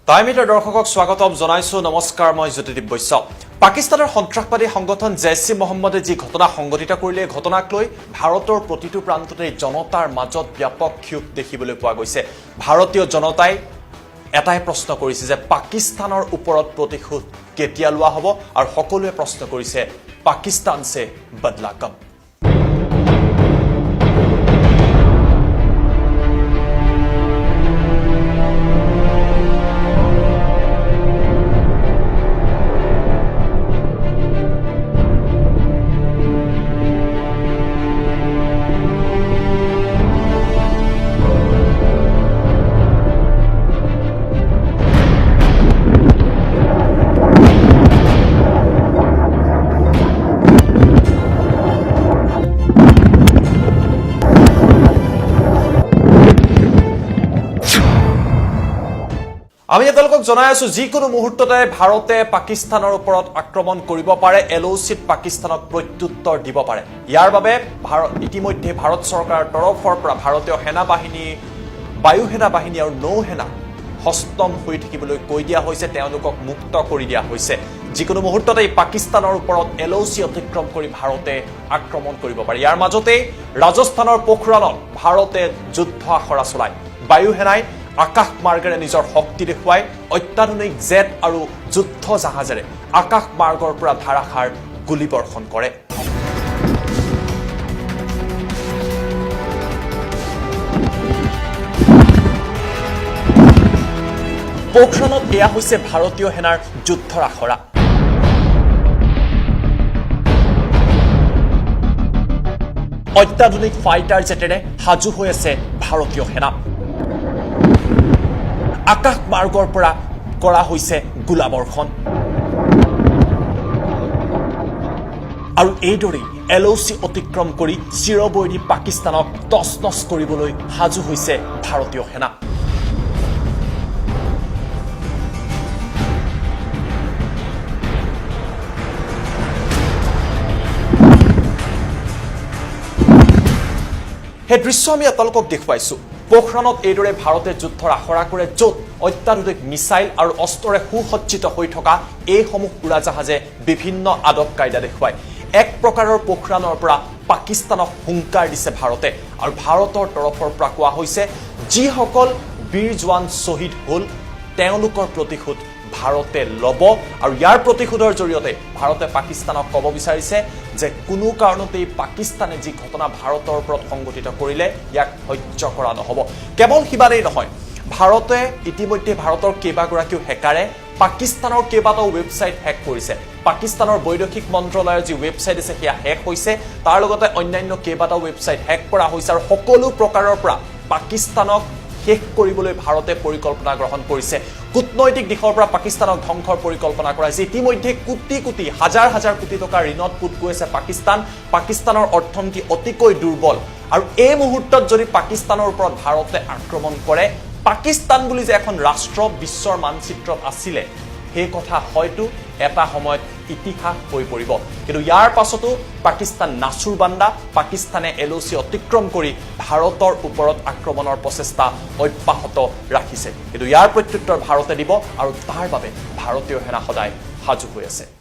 টাইমিটাৰ দৰ্শকক স্বাগতম জনাইছো নমস্কাৰ মই জ্যোতিদীপ বৈশ্য পাকিস্তানৰ সন্ত্ৰাসবাদী সংগঠন জেইছ-ই মহম্মদে যি ঘটনা সংঘটিত কৰিলে ঘটনাক লৈ ভাৰতৰ প্ৰতিটো প্ৰান্ততে জনতাৰ মাজত ব্যাপক ক্ষোভ দেখিবলৈ পোৱা গৈছে ভাৰতীয় জনতাই এটাই প্ৰশ্ন কৰিছে যে পাকিস্তানৰ ওপৰত প্ৰতিশোধ কেতিয়া লোৱা হ'ব আৰু সকলোৱে প্ৰশ্ন কৰিছে পাকিস্তান সে বদলা কব আমি আপোনালোকক জনাই আছো যিকোনো মুহূৰ্ততে ভাৰতে পাকিস্তানৰ ওপৰত আক্ৰমণ কৰিব পাৰে এলওচিত পাকিস্তানক প্ৰত্যুত্তৰ দিব পাৰে ইয়াৰ বাবে ইতিমধ্যে ভাৰত চৰকাৰৰ তৰফৰ পৰা ভাৰতীয় সেনা বাহিনী বায়ু সেনা বাহিনী আৰু নৌ সেনা হস্তম হৈ থাকিবলৈ কৈ দিয়া হৈছে তেওঁলোকক মুক্ত কৰি দিয়া হৈছে যিকোনো মুহূৰ্ততে পাকিস্তানৰ ওপৰত এলওচি অতিক্ৰম কৰি ভাৰতে আক্ৰমণ কৰিব পাৰে ইয়াৰ মাজতে ৰাজস্থানৰ পোখৰাণত ভাৰতে যুদ্ধ আখৰা চলায় বায়ু সেনাই আকাশ মাৰ্গেৰে নিজৰ শক্তি দেখুৱাই অত্যাধুনিক জেট আৰু যুদ্ধ জাহাজেৰে আকাশ মাৰ্গৰ পৰা ধাৰাসাৰ গুলীবৰ্ষণ কৰে পোখৰাণত এয়া হৈছে ভাৰতীয় সেনাৰ যুদ্ধৰ আখৰা অত্যাধুনিক ফাইটাৰ জেটেৰে সাজু হৈ আছে ভাৰতীয় সেনা আকাশ মাৰ্গৰ পৰা কৰা হৈছে গোলাবৰ্ষণ আৰু এইদৰেই এলওচি অতিক্ৰম কৰি চিৰবৈৰী পাকিস্তানক তছনছ কৰিবলৈ সাজু হৈছে ভাৰতীয় সেনা সেই দৃশ্য আমি আপোনালোকক দেখুৱাইছো পোখৰাণত এইদৰে ভাৰতে যুদ্ধৰ আখৰা কৰে য'ত অত্যাধুনিক মিছাইল আৰু অস্ত্ৰৰে সুসজ্জিত হৈ থকা এইসমূহ উৰাজাহাজে বিভিন্ন আদব কায়দা দেখুৱায় এক প্ৰকাৰৰ পোখৰাণৰ পৰা পাকিস্তানক হুংকাৰ দিছে ভাৰতে আৰু ভাৰতৰ তৰফৰ পৰা কোৱা হৈছে যিসকল বীৰ জোৱান শ্বহীদ হ'ল তেওঁলোকৰ প্ৰতিশোধ ভাৰতে ল'ব আৰু ইয়াৰ প্ৰতিশোধৰ জৰিয়তে ভাৰতে পাকিস্তানক ক'ব বিচাৰিছে যে কোনো কাৰণতেই পাকিস্তানে যি ঘটনা ভাৰতৰ ওপৰত সংঘটিত কৰিলে ইয়াক সহ্য কৰা নহ'ব কেৱল সিমানেই নহয় ভাৰতে ইতিমধ্যে ভাৰতৰ কেইবাগৰাকীও হেকাৰে পাকিস্তানৰ কেইবাটাও ৱেবছাইট হেক কৰিছে পাকিস্তানৰ বৈদেশিক মন্ত্ৰালয়ৰ যি ৱেবছাইট আছে সেয়া হেক হৈছে তাৰ লগতে অন্যান্য কেইবাটাও ৱেবছাইট হেক কৰা হৈছে আৰু সকলো প্ৰকাৰৰ পৰা পাকিস্তানক শেষ কৰিবলৈ ভাৰতে পৰিকল্পনা গ্ৰহণ কৰিছে কূটনৈতিক দিশৰ পৰা পাকিস্তানক ধ্বংসৰ পৰিকল্পনা কৰা হৈছে ইতিমধ্যে কোটি কোটি হাজাৰ হাজাৰ কোটি টকা ঋণত পুত গৈছে পাকিস্তানৰ অৰ্থনীতি অতিকৈ দুৰ্বল আৰু এই মুহূৰ্তত যদি পাকিস্তানৰ ওপৰত ভাৰতে আক্ৰমণ কৰে পাকিস্তান বুলি যে এখন ৰাষ্ট্ৰ বিশ্বৰ মানচিত্ৰত আছিলে সেই কথা হয়তো এটা সময়ত ইতিহাস হৈ পৰিব কিন্তু ইয়াৰ পাছতো পাকিস্তান নাচুৰবান্দা পাকিস্তানে এলওচি অতিক্ৰম কৰি ভাৰতৰ ওপৰত আক্ৰমণৰ প্ৰচেষ্টা অব্যাহত ৰাখিছে কিন্তু ইয়াৰ প্ৰত্যুত্তৰ ভাৰতে দিব আৰু তাৰ বাবে ভাৰতীয় সেনা সদায় সাজু হৈ আছে